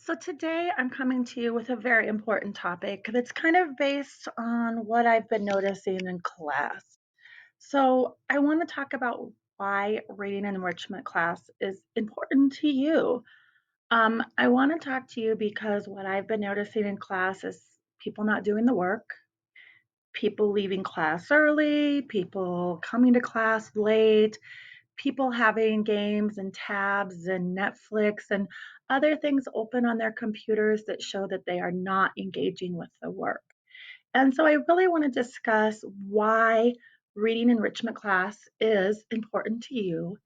So today I'm coming to you with a very important topic that's kind of based on what I've been noticing in class. So I want to talk about why reading enrichment class is important to you. I want to talk to you because what I've been noticing in class is people not doing the work, people leaving class early, people coming to class late, people having games and tabs and Netflix and other things open on their computers that show that they are not engaging with the work. And so I really want to discuss why reading enrichment class is important to you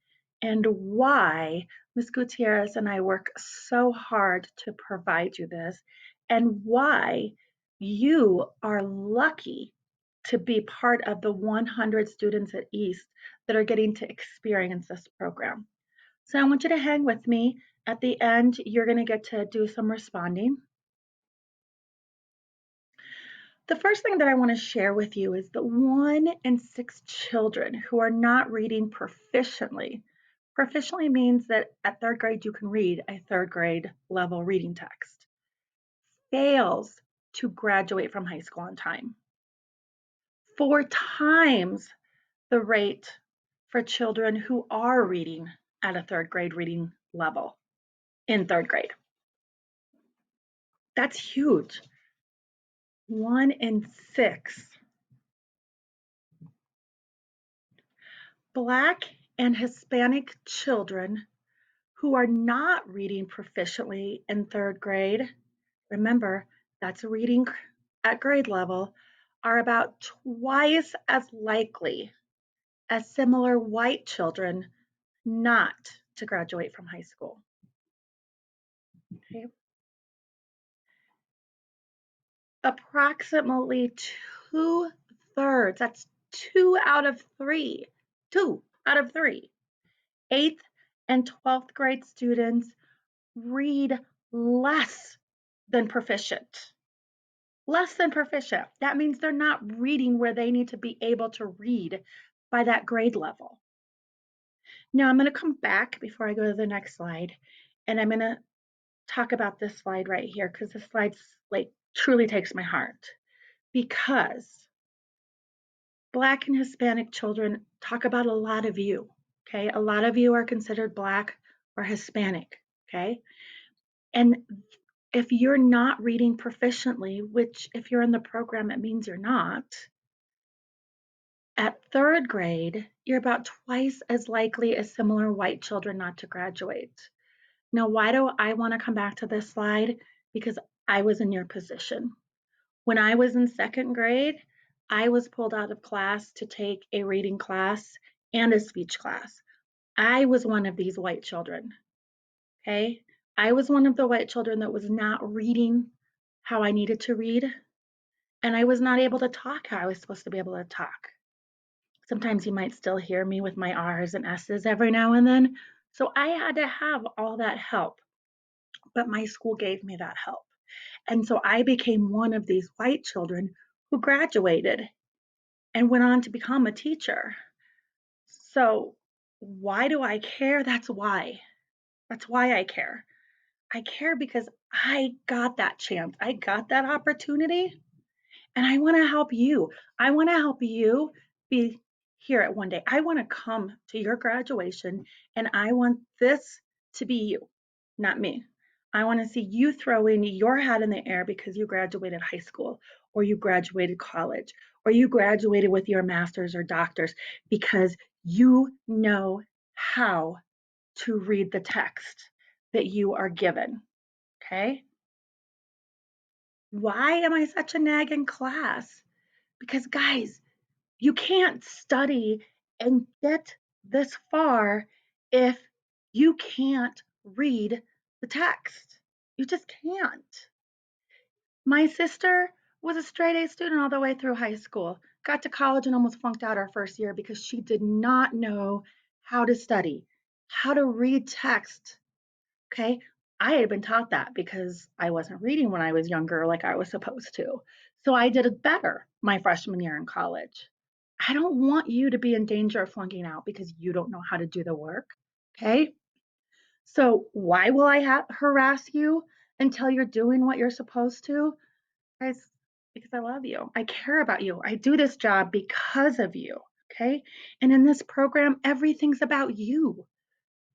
and why Ms. Gutierrez and I work so hard to provide you this and why you are lucky to be part of the 100 students at East that are getting to experience this program. So I want you to hang with me. At the end, you're going to get to do some responding. The first thing that I want to share with you is that 1 in 6 children who are not reading proficiently, proficiently means that at third grade you can read a third grade level reading text, fails to graduate from high school on time. 4 times the rate for children who are reading at a third grade reading level in third grade. That's huge. 1 in 6. Black and Hispanic children who are not reading proficiently in third grade, remember, that's reading at grade level, are about twice as likely as similar white children not to graduate from high school. Okay. Approximately 2/3, that's 2 out of 3, 2 out of 3, 8th and 12th grade students read less than proficient. Less than proficient. That means they're not reading where they need to be able to read by that grade level. Now I'm going to come back before I go to the next slide, and I'm going to talk about this slide right here because this slide like truly takes my heart because Black and Hispanic children talk about a lot of you, okay? A lot of you are considered Black or Hispanic, okay? And if you're not reading proficiently, which if you're in the program, it means you're not, at third grade, you're about twice as likely as similar white children not to graduate. Now, why do I want to come back to this slide? Because I was in your position. When I was in second grade, I was pulled out of class to take a reading class and a speech class. I was one of these white children, okay? I was one of the white children that was not reading how I needed to read, and I was not able to talk how I was supposed to be able to talk. Sometimes you might still hear me with my R's and S's every now and then. So I had to have all that help, but my school gave me that help. And so I became one of these white children who graduated and went on to become a teacher. So why do I care? That's why. That's why I care. I care because I got that chance. I got that opportunity and I want to help you. I want to help you be here at one day. I want to come to your graduation and I want this to be you, not me. I want to see you throwing your hat in the air because you graduated high school or you graduated college or you graduated with your master's or doctor's because you know how to read the text that you are given. Okay? Why am I such a nag in class? Because, guys, you can't study and get this far if you can't read the text. You just can't. My sister was a straight A student all the way through high school, got to college and almost flunked out our first year because she did not know how to study, how to read text. Okay. I had been taught that because I wasn't reading when I was younger like I was supposed to. So I did it better my freshman year in college. I don't want you to be in danger of flunking out because you don't know how to do the work. Okay. So why will I harass you until you're doing what you're supposed to, guys, because I love you. I care about you. I do this job because of you. Okay. And in this program, everything's about you.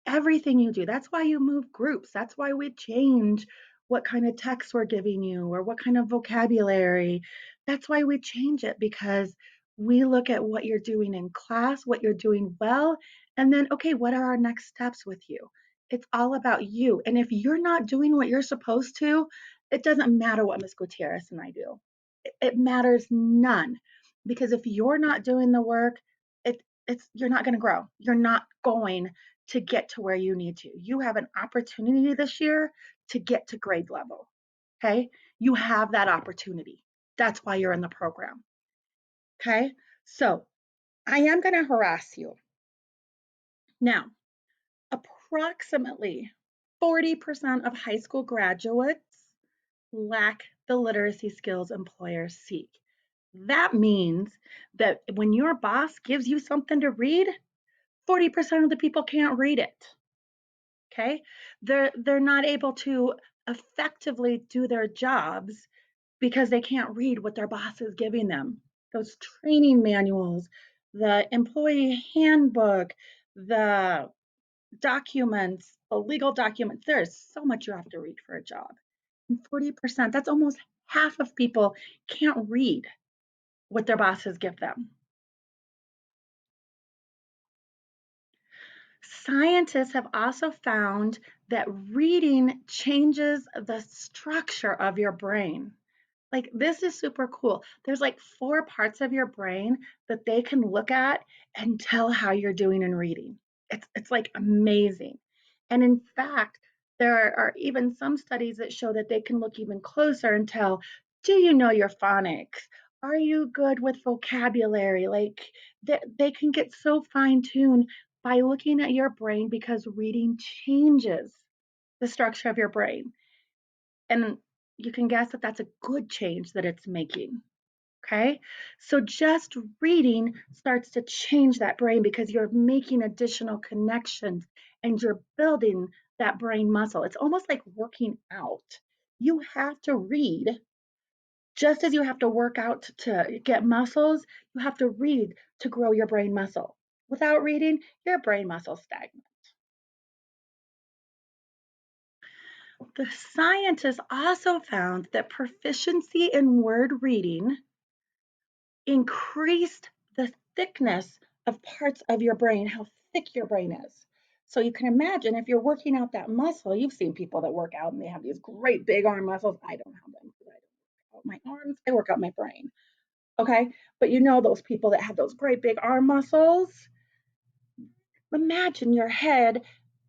Everything you do. That's why you move groups. That's why we change what kind of text we're giving you or what kind of vocabulary. That's why we change it because we look at what you're doing in class, what you're doing well, and then, okay, what are our next steps with you? It's all about you. And if you're not doing what you're supposed to, it doesn't matter what Miss Gutierrez and I do. It matters none because if you're not doing the work, it's you're not going to grow. You're not going to get to where you need to. You have an opportunity this year to get to grade level. Okay. You have that opportunity. That's why you're in the program. Okay. So I am going to harass you. Now, approximately 40% of high school graduates lack the literacy skills employers seek. That means that when your boss gives you something to read, 40% of the people can't read it. Okay, they're not able to effectively do their jobs because they can't read what their boss is giving them. Those training manuals, the employee handbook, the documents, the legal documents, there's so much you have to read for a job. And 40%, that's almost half of people can't read what their bosses give them. Scientists have also found that reading changes the structure of your brain. Like, this is super cool. There's like 4 parts of your brain that they can look at and tell how you're doing in reading. It's like amazing. And in fact, there are even some studies that show that they can look even closer and tell, do you know your phonics? Are you good with vocabulary? Like, they can get so fine-tuned by looking at your brain because reading changes the structure of your brain. And you can guess that that's a good change that it's making. Okay. So just reading starts to change that brain because you're making additional connections and you're building that brain muscle. It's almost like working out. You have to read just as you have to work out to get muscles, you have to read to grow your brain muscle. Without reading, your brain muscle stagnant. The scientists also found that proficiency in word reading increased the thickness of parts of your brain, how thick your brain is. So you can imagine if you're working out that muscle, you've seen people that work out and they have these great big arm muscles. I don't have them because I don't work out my arms, I work out my brain. Okay. But you know those people that have those great big arm muscles? Imagine your head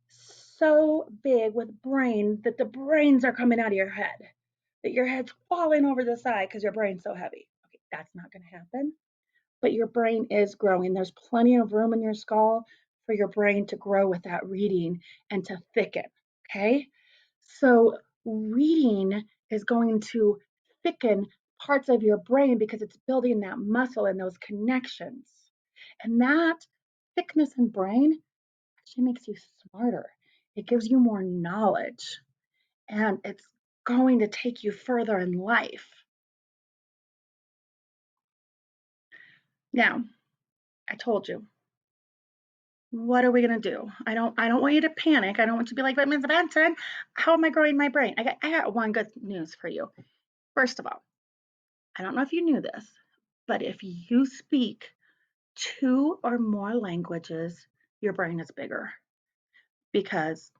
so big with brain that the brains are coming out of your head, that your head's falling over the side because your brain's so heavy. Okay, that's not going to happen. But your brain is growing. There's plenty of room in your skull for your brain to grow with that reading and to thicken. Okay. So, reading is going to thicken parts of your brain because it's building that muscle and those connections. And that thickness in brain actually makes you smarter. It gives you more knowledge and it's going to take you further in life. Now, I told you, what are we going to do? I don't want you to panic. I don't want you to be like, but Ms. Benson, how am I growing my brain? I got one good news for you. First of all, I don't know if you knew this, but if you speak 2 or more languages, your brain is bigger because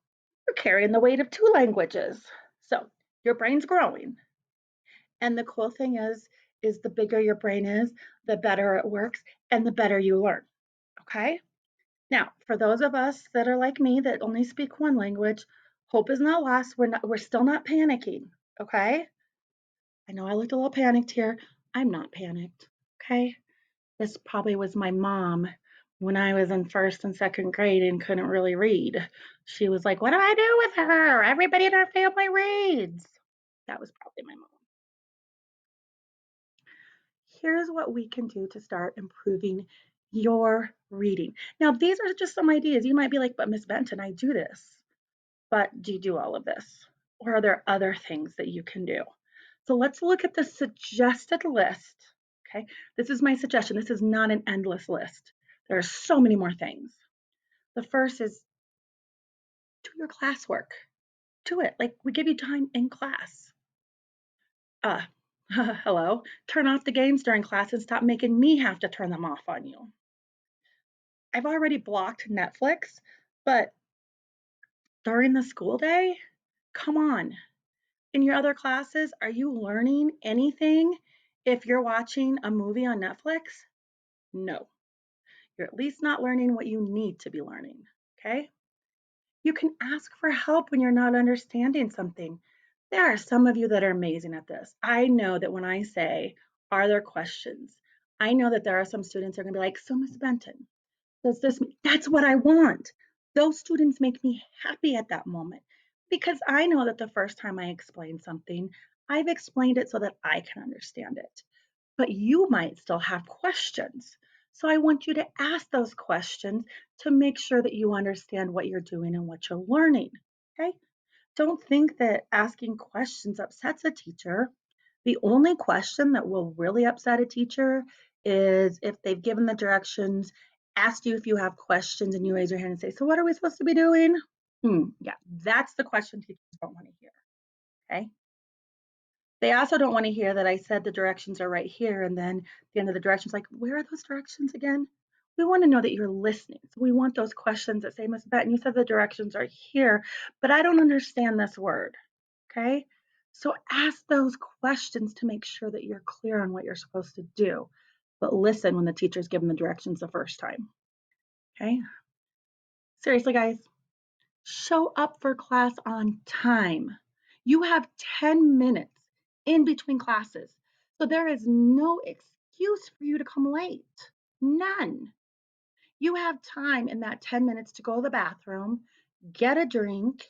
you're carrying the weight of 2 languages. So your brain's growing. And the cool thing is the bigger your brain is, the better it works and the better you learn. Okay? Now, for those of us that are like me that only speak one language, hope is not lost. We're still not panicking. Okay? I know I looked a little panicked here. I'm not panicked. Okay? This probably was my mom when I was in first and second grade and couldn't really read. She was like, what do I do with her? Everybody in our family reads. That was probably my mom. Here's what we can do to start improving your reading. Now, these are just some ideas. You might be like, but Miss Benton, I do this. But do you do all of this? or are there other things that you can do? So let's look at the suggested list. Okay, this is my suggestion. This is not an endless list. There are so many more things. The first is do your classwork. Do it. Like we give you time in class. Uh, hello. Turn off the games during class and stop making me have to turn them off on you. I've already blocked Netflix, but during the school day, come on. In your other classes, are you learning anything if you're watching a movie on Netflix? No. You're at least not learning what you need to be learning. Okay? You can ask for help when you're not understanding something. There are some of you that are amazing at this. I know that when I say, are there questions? I know that there are some students that are going to be like, so Miss Benton, does this mean? That's what I want. Those students make me happy at that moment because I know that the first time I explain something, I've explained it so that I can understand it. But you might still have questions. So I want you to ask those questions to make sure that you understand what you're doing and what you're learning. Okay? Don't think that asking questions upsets a teacher. The only question that will really upset a teacher is if they've given the directions, asked you if you have questions, and you raise your hand and say, so what are we supposed to be doing? Yeah, that's the question teachers don't want to hear. Okay. They also don't want to hear that I said the directions are right here. And then at the end of the directions, like, where are those directions again? We want to know that you're listening. So we want those questions that say, Miss Benton, you said the directions are here, but I don't understand this word. Okay. So ask those questions to make sure that you're clear on what you're supposed to do. But listen when the teacher's given the directions the first time. Okay. Seriously, guys, show up for class on time. You have 10 minutes in between classes. So there is no excuse for you to come late. None. You have time in that 10 minutes to go to the bathroom, get a drink,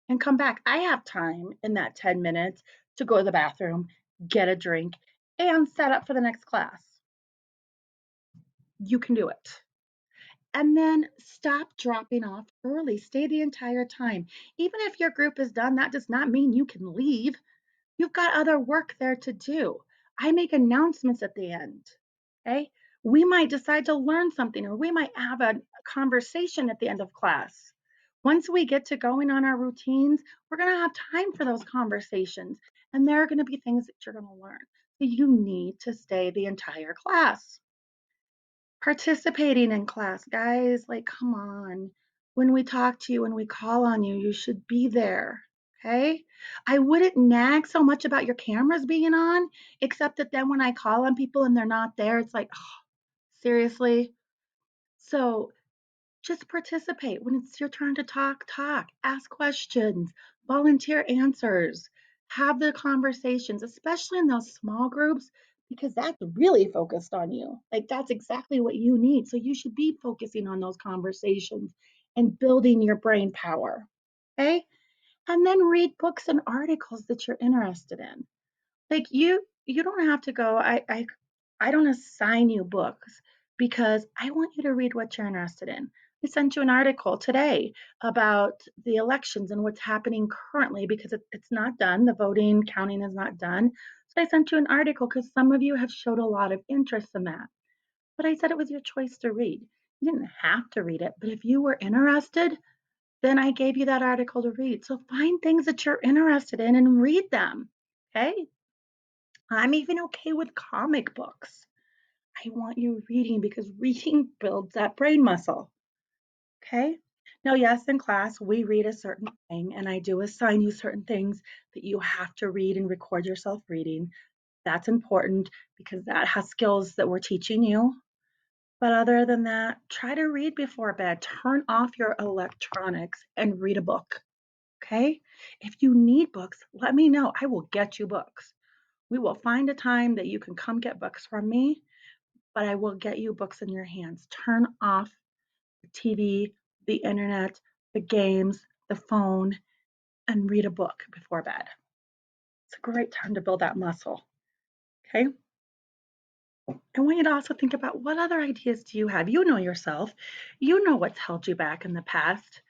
and come back. I have time in that 10 minutes to go to the bathroom, get a drink, and set up for the next class. You can do it. And then stop dropping off early. Stay the entire time. Even if your group is done, that does not mean you can leave. You've got other work there to do. I make announcements at the end. Okay. We might decide to learn something, or we might have a conversation at the end of class. Once we get to going on our routines, we're going to have time for those conversations. And there are going to be things that you're going to learn. So you need to stay the entire class. Participating in class, guys, like, come on. When we talk to you, when we call on you, you should be there. Okay. I wouldn't nag so much about your cameras being on, except that then when I call on people and they're not there, it's like, oh, seriously. So just participate. When it's your turn to talk, talk, ask questions, volunteer answers, have the conversations, especially in those small groups, because that's really focused on you. Like that's exactly what you need. So you should be focusing on those conversations and building your brain power. Okay. And then read books and articles that you're interested in. Like you don't have to go. I don't assign you books because I want you to read what you're interested in. I sent you an article today about the elections and what's happening currently because it's not done. The voting counting is not done. So I sent you an article because some of you have showed a lot of interest in that. But I said it was your choice to read. You didn't have to read it, but if you were interested, then I gave you that article to read. So find things that you're interested in and read them. Okay. I'm even okay with comic books. I want you reading because reading builds that brain muscle. Okay. Now, yes, in class, we read a certain thing, and I do assign you certain things that you have to read and record yourself reading. That's important because that has skills that we're teaching you. But other than that, try to read before bed. Turn off your electronics and read a book. Okay. If you need books, let me know. I will get you books. We will find a time that you can come get books from me, but I will get you books in your hands. Turn off the TV, the internet, the games, the phone, and read a book before bed. It's a great time to build that muscle. Okay. I want you to also think about what other ideas do you have? You know yourself. You know what's held you back in the past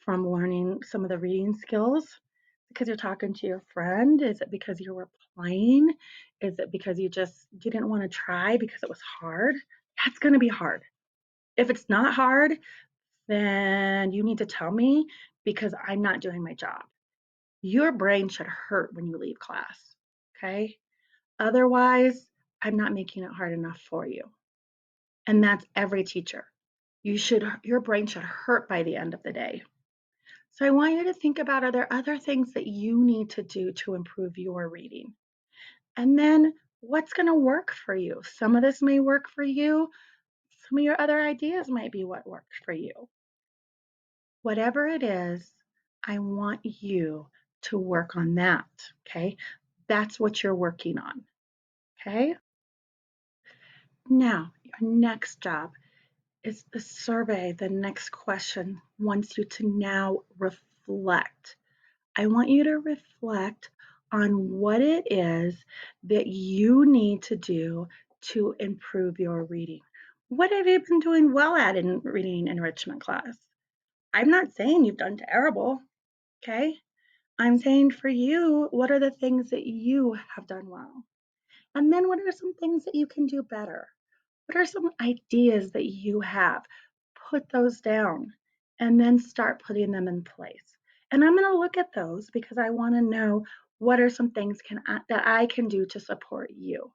from learning some of the reading skills. Because you're talking to your friend? Is it because you were playing? Is it because you didn't want to try because it was hard? That's going to be hard. If it's not hard, then you need to tell me because I'm not doing my job. Your brain should hurt when you leave class. Okay? Otherwise, I'm not making it hard enough for you. And that's every teacher. Your brain should hurt by the end of the day. So I want you to think about, are there other things that you need to do to improve your reading? And then what's going to work for you? Some of this may work for you. Some of your other ideas might be what works for you. Whatever it is, I want you to work on that. Okay. That's what you're working on. Okay. Now, your next job is the survey. The next question wants you to now reflect. I want you to reflect on what it is that you need to do to improve your reading. What have you been doing well at in reading enrichment class? I'm not saying you've done terrible, okay? I'm saying for you, what are the things that you have done well? And then what are some things that you can do better? What are some ideas that you have? Put those down and then start putting them in place. And I'm going to look at those because I want to know what are some things that I can do to support you.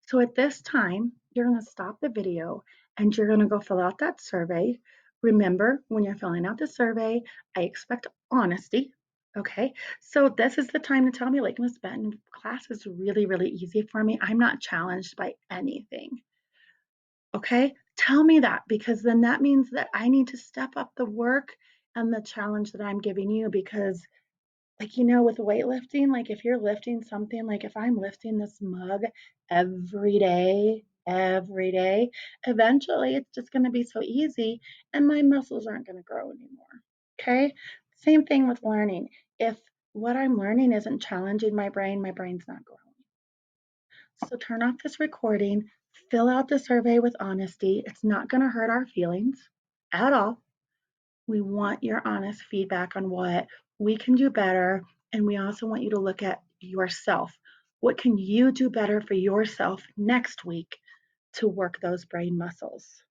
So at this time, you're going to stop the video and you're going to go fill out that survey. Remember, when you're filling out the survey, I expect honesty. Okay, so this is the time to tell me, like, Miss Benton, class is really, really easy for me. I'm not challenged by anything. Okay, tell me that because then that means that I need to step up the work and the challenge that I'm giving you because like, with weightlifting, like if you're lifting something, like if I'm lifting this mug every day, eventually it's just going to be so easy and my muscles aren't going to grow anymore. Okay. Same thing with learning. If what I'm learning isn't challenging my brain's not growing. So turn off this recording, fill out the survey with honesty. It's not going to hurt our feelings at all. We want your honest feedback on what we can do better. And we also want you to look at yourself. What can you do better for yourself next week to work those brain muscles?